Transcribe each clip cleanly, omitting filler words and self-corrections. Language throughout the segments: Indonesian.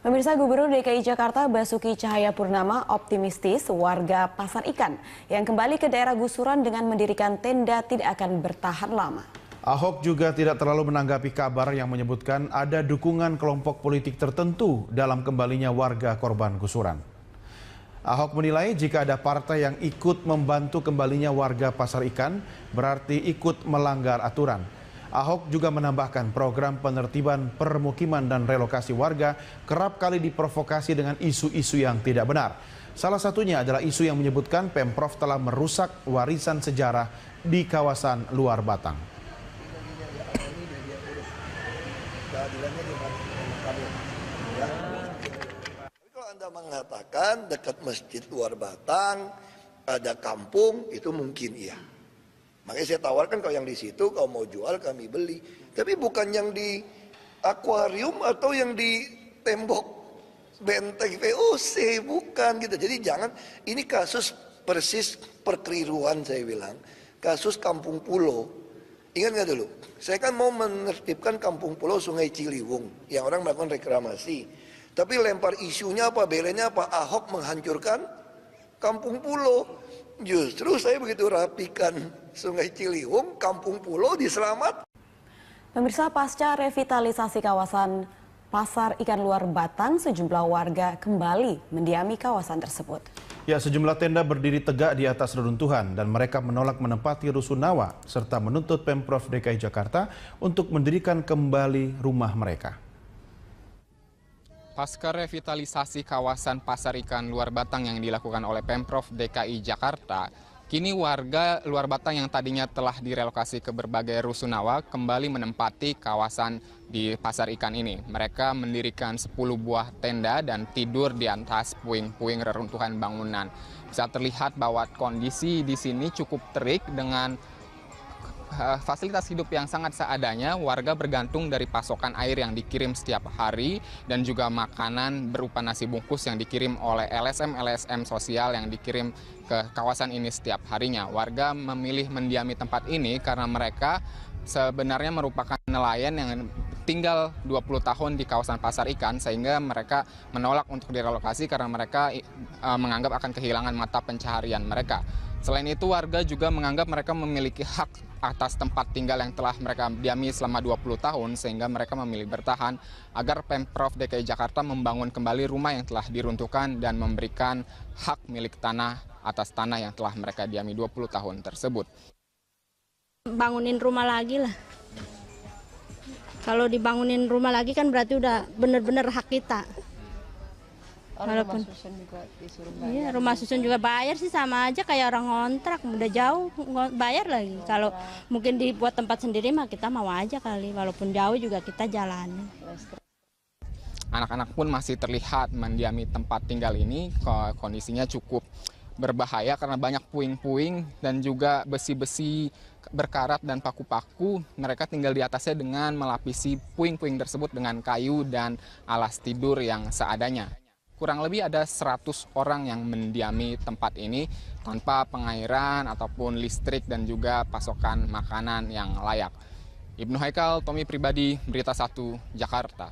Pemirsa, Gubernur DKI Jakarta Basuki Cahayapurnama optimistis warga Pasar Ikan yang kembali ke daerah gusuran dengan mendirikan tenda tidak akan bertahan lama. Ahok juga tidak terlalu menanggapi kabar yang menyebutkan ada dukungan kelompok politik tertentu dalam kembalinya warga korban gusuran. Ahok menilai jika ada partai yang ikut membantu kembalinya warga Pasar Ikan berarti ikut melanggar aturan. Ahok juga menambahkan program penertiban permukiman dan relokasi warga kerap kali diprovokasi dengan isu-isu yang tidak benar. Salah satunya adalah isu yang menyebutkan Pemprov telah merusak warisan sejarah di kawasan luar Batang. Tapi kalau Anda mengatakan dekat masjid luar Batang ada kampung, itu mungkin iya. Makanya saya tawarkan kalau yang di situ kalau mau jual kami beli. Tapi bukan yang di akuarium atau yang di tembok benteng VOC, bukan gitu. Jadi jangan, ini kasus persis perkeliruan saya bilang. Kasus Kampung Pulo. Ingat nggak dulu? Saya kan mau menertibkan Kampung Pulau Sungai Ciliwung yang orang melakukan reklamasi. Tapi lempar isunya apa, belenya apa, Ahok menghancurkan Kampung Pulo. Justru saya begitu rapikan Sungai Ciliwung, Kampung Pulau diselamat. Pemirsa, pasca revitalisasi kawasan Pasar Ikan Luar Batang, sejumlah warga kembali mendiami kawasan tersebut. Ya, sejumlah tenda berdiri tegak di atas reruntuhan dan mereka menolak menempati rusunawa serta menuntut Pemprov DKI Jakarta untuk mendirikan kembali rumah mereka. Pasca revitalisasi kawasan Pasar Ikan Luar Batang yang dilakukan oleh Pemprov DKI Jakarta, kini warga Luar Batang yang tadinya telah direlokasi ke berbagai rusunawa kembali menempati kawasan di Pasar Ikan ini. Mereka mendirikan 10 buah tenda dan tidur di atas puing-puing reruntuhan bangunan. Bisa terlihat bahwa kondisi di sini cukup terik dengan fasilitas hidup yang sangat seadanya. Warga bergantung dari pasokan air yang dikirim setiap hari dan juga makanan berupa nasi bungkus yang dikirim oleh LSM sosial yang dikirim ke kawasan ini setiap harinya. Warga memilih mendiami tempat ini karena mereka sebenarnya merupakan nelayan yang tinggal 20 tahun di kawasan Pasar Ikan, sehingga mereka menolak untuk direlokasi karena mereka menganggap akan kehilangan mata pencaharian mereka. Selain itu, warga juga menganggap mereka memiliki hak atas tempat tinggal yang telah mereka diami selama 20 tahun, sehingga mereka memilih bertahan agar Pemprov DKI Jakarta membangun kembali rumah yang telah diruntuhkan dan memberikan hak milik tanah atas tanah yang telah mereka diami 20 tahun tersebut. Bangunin rumah lagi lah. Kalau dibangunin rumah lagi kan berarti udah benar-benar hak kita. Walaupun rumah susun juga disuruh bayar. Iya, rumah susun juga bayar sih, sama aja kayak orang ngontrak, udah jauh bayar lagi. Kalau mungkin dibuat tempat sendiri mah kita mau aja kali, walaupun jauh juga kita jalani. Anak-anak pun masih terlihat mendiami tempat tinggal ini, kondisinya cukup berbahaya karena banyak puing-puing dan juga besi-besi berkarat dan paku-paku. Mereka tinggal di atasnya dengan melapisi puing-puing tersebut dengan kayu dan alas tidur yang seadanya. Kurang lebih ada 100 orang yang mendiami tempat ini tanpa pengairan ataupun listrik dan juga pasokan makanan yang layak. Ibnu Haikal, Tommy Pribadi, Berita 1, Jakarta.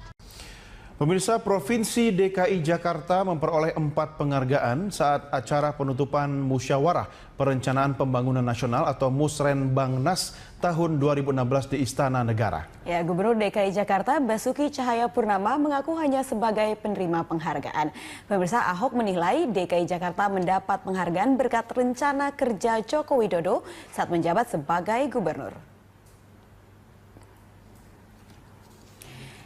Pemirsa, Provinsi DKI Jakarta memperoleh 4 penghargaan saat acara penutupan Musyawarah Perencanaan Pembangunan Nasional atau Musrenbangnas tahun 2016 di Istana Negara. Ya, Gubernur DKI Jakarta Basuki Cahayapurnama mengaku hanya sebagai penerima penghargaan. Pemirsa, Ahok menilai DKI Jakarta mendapat penghargaan berkat rencana kerja Joko Widodo saat menjabat sebagai gubernur.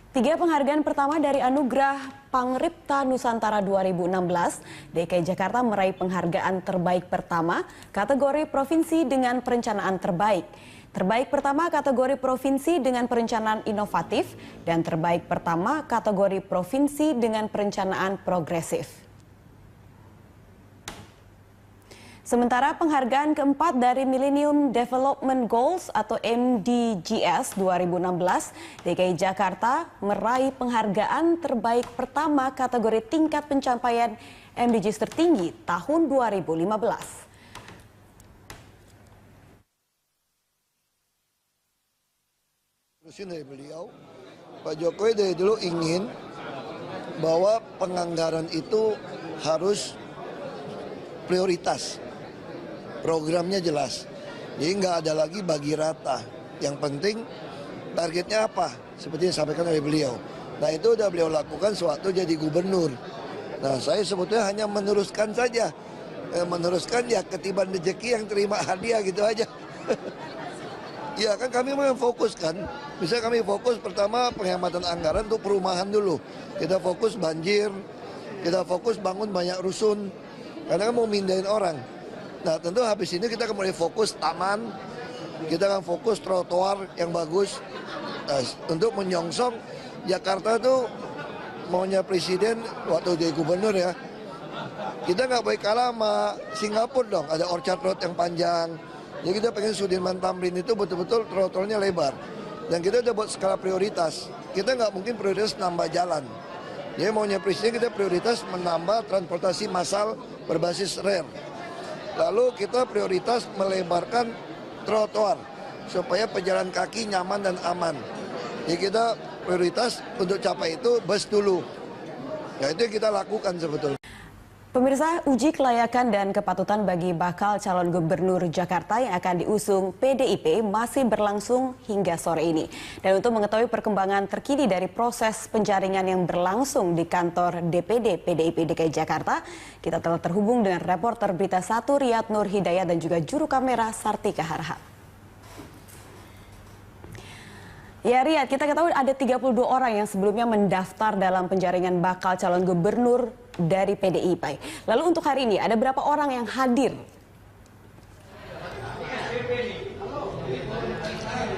3 penghargaan pertama dari Anugerah Pangripta Nusantara 2016, DKI Jakarta meraih penghargaan terbaik pertama kategori provinsi dengan perencanaan terbaik. Terbaik pertama kategori provinsi dengan perencanaan inovatif dan terbaik pertama kategori provinsi dengan perencanaan progresif. Sementara penghargaan keempat dari Millennium Development Goals atau MDGs 2016, DKI Jakarta meraih penghargaan terbaik pertama kategori tingkat pencapaian MDGs tertinggi tahun 2015. Terusin dari beliau, Pak Jokowi dari dulu ingin bahwa penganggaran itu harus prioritas, programnya jelas. Jadi nggak ada lagi bagi rata. Yang penting targetnya apa? Seperti yang disampaikan oleh beliau. Nah itu udah beliau lakukan sewaktu jadi gubernur. Nah saya sebetulnya hanya meneruskan saja. Meneruskan ya ketiban rezeki yang terima hadiah gitu aja. Ya kan kami memang fokus kan. Misalnya kami fokus pertama penghematan anggaran untuk perumahan dulu. Kita fokus banjir, kita fokus bangun banyak rusun. Karena kan mau mindahin orang. Nah tentu habis ini kita mulai fokus taman, kita akan fokus trotoar yang bagus. Nah, untuk menyongsong Jakarta tuh maunya presiden waktu jadi gubernur ya. Kita nggak boleh kalah sama Singapura dong, ada Orchard Road yang panjang. Jadi kita pengen Sudirman Tamrin itu betul-betul trotoarnya lebar. Dan kita udah buat skala prioritas. Kita nggak mungkin prioritas nambah jalan. Jadi maunya presiden kita prioritas menambah transportasi massal berbasis rel. Lalu kita prioritas melebarkan trotoar supaya pejalan kaki nyaman dan aman. Jadi kita prioritas untuk capai itu bus dulu. Ya itu yang kita lakukan sebetulnya. Pemirsa, uji kelayakan dan kepatutan bagi bakal calon gubernur Jakarta yang akan diusung PDIP masih berlangsung hingga sore ini. Dan untuk mengetahui perkembangan terkini dari proses penjaringan yang berlangsung di kantor DPD PDIP DKI Jakarta, kita telah terhubung dengan reporter Berita 1 Riyad Nur Hidayat dan juga juru kamera Sartika Harahap. Ya Riyad, kita ketahui ada 32 orang yang sebelumnya mendaftar dalam penjaringan bakal calon gubernur dari PDIP. Lalu untuk hari ini ada berapa orang yang hadir?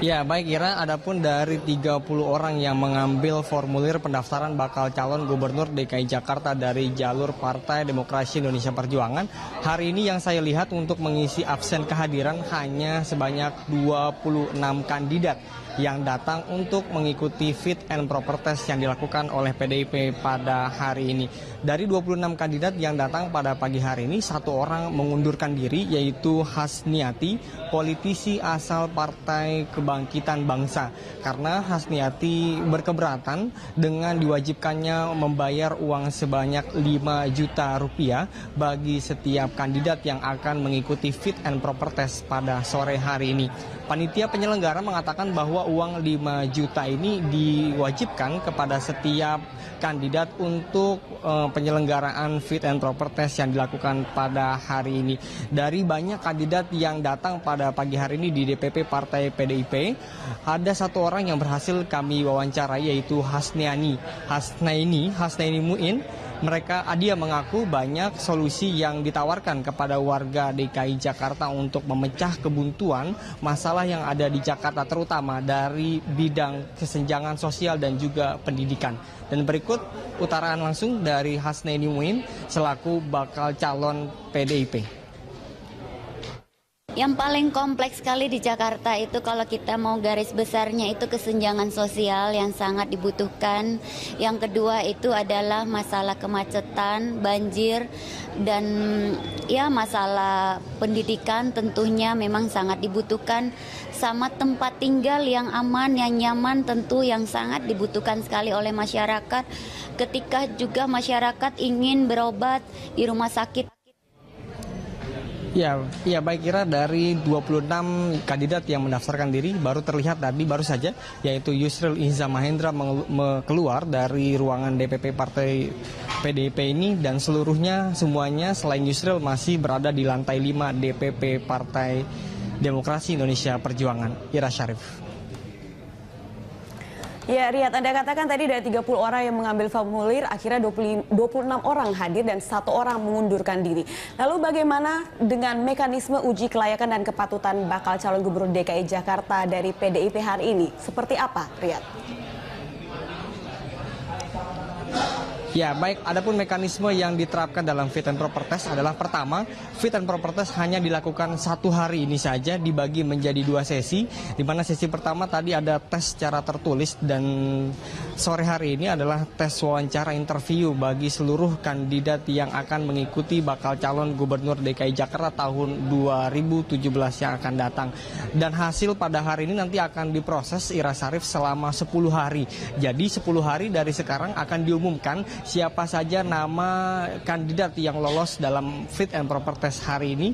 Ya baik Ira, adapun dari 30 orang yang mengambil formulir pendaftaran bakal calon gubernur DKI Jakarta dari jalur Partai Demokrasi Indonesia Perjuangan, hari ini yang saya lihat untuk mengisi absen kehadiran hanya sebanyak 26 kandidat yang datang untuk mengikuti fit and proper test yang dilakukan oleh PDIP pada hari ini. Dari 26 kandidat yang datang pada pagi hari ini, satu orang mengundurkan diri yaitu Hasniati, politisi asal Partai Kebangkitan Bangsa. Karena Hasniati berkeberatan dengan diwajibkannya membayar uang sebanyak 5 juta rupiah bagi setiap kandidat yang akan mengikuti fit and proper test pada sore hari ini. Panitia penyelenggara mengatakan bahwa uang 5 juta ini diwajibkan kepada setiap kandidat untuk penyelenggaraan fit and proper test yang dilakukan pada hari ini. Dari banyak kandidat yang datang pada pagi hari ini di DPP Partai PDIP, ada satu orang yang berhasil kami wawancarai yaitu Hasnaini Muin. Dia mengaku banyak solusi yang ditawarkan kepada warga DKI Jakarta untuk memecah kebuntuan masalah yang ada di Jakarta, terutama dari bidang kesenjangan sosial dan juga pendidikan. Dan berikut utaraan langsung dari Hasnaini Muin selaku bakal calon PDIP. Yang paling kompleks sekali di Jakarta itu kalau kita mau garis besarnya itu kesenjangan sosial yang sangat dibutuhkan. Yang kedua itu adalah masalah kemacetan, banjir, dan ya masalah pendidikan tentunya memang sangat dibutuhkan. Sama tempat tinggal yang aman, yang nyaman tentu yang sangat dibutuhkan sekali oleh masyarakat. Ketika juga masyarakat ingin berobat di rumah sakit. Ya baik Kira, dari 26 kandidat yang mendaftarkan diri baru terlihat tadi baru saja yaitu Yusril Iza Mahendra keluar dari ruangan DPP Partai PDIP ini, dan semuanya selain Yusril masih berada di lantai 5 DPP Partai Demokrasi Indonesia Perjuangan. Ira Syarif. Ya Riyad, Anda katakan tadi dari 30 orang yang mengambil formulir, akhirnya 26 orang hadir dan satu orang mengundurkan diri. Lalu bagaimana dengan mekanisme uji kelayakan dan kepatutan bakal calon gubernur DKI Jakarta dari PDIP hari ini? Seperti apa, Riyad? Ya baik, adapun mekanisme yang diterapkan dalam fit and proper test adalah pertama, fit and proper test hanya dilakukan 1 hari ini saja, dibagi menjadi 2 sesi, di mana sesi pertama tadi ada tes secara tertulis, dan sore hari ini adalah tes wawancara interview bagi seluruh kandidat yang akan mengikuti bakal calon gubernur DKI Jakarta tahun 2017 yang akan datang. Dan hasil pada hari ini nanti akan diproses Ira Syarif selama 10 hari. Jadi 10 hari dari sekarang akan diumumkan siapa saja nama kandidat yang lolos dalam fit and proper test hari ini.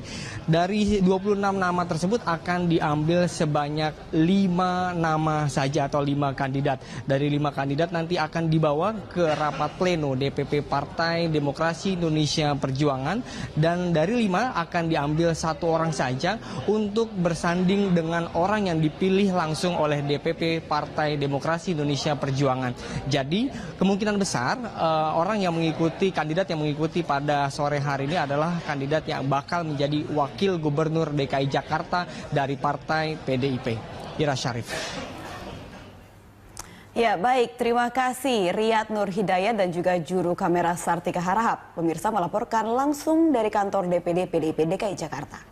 Dari 26 nama tersebut akan diambil sebanyak 5 nama saja atau 5 kandidat. Dari 5 kandidat nanti akan dibawa ke rapat pleno DPP Partai Demokrasi Indonesia Perjuangan, dan dari 5 akan diambil 1 orang saja untuk bersanding dengan orang yang dipilih langsung oleh DPP Partai Demokrasi Indonesia Perjuangan. Jadi kemungkinan besar orang yang mengikuti, kandidat yang mengikuti pada sore hari ini adalah kandidat yang bakal menjadi wakil gubernur DKI Jakarta dari Partai PDIP. Ira Syarif. Ya baik, terima kasih Riyad Nur Hidayat dan juga juru kamera Sartika Harahap. Pemirsa melaporkan langsung dari kantor DPD PDIP DKI Jakarta.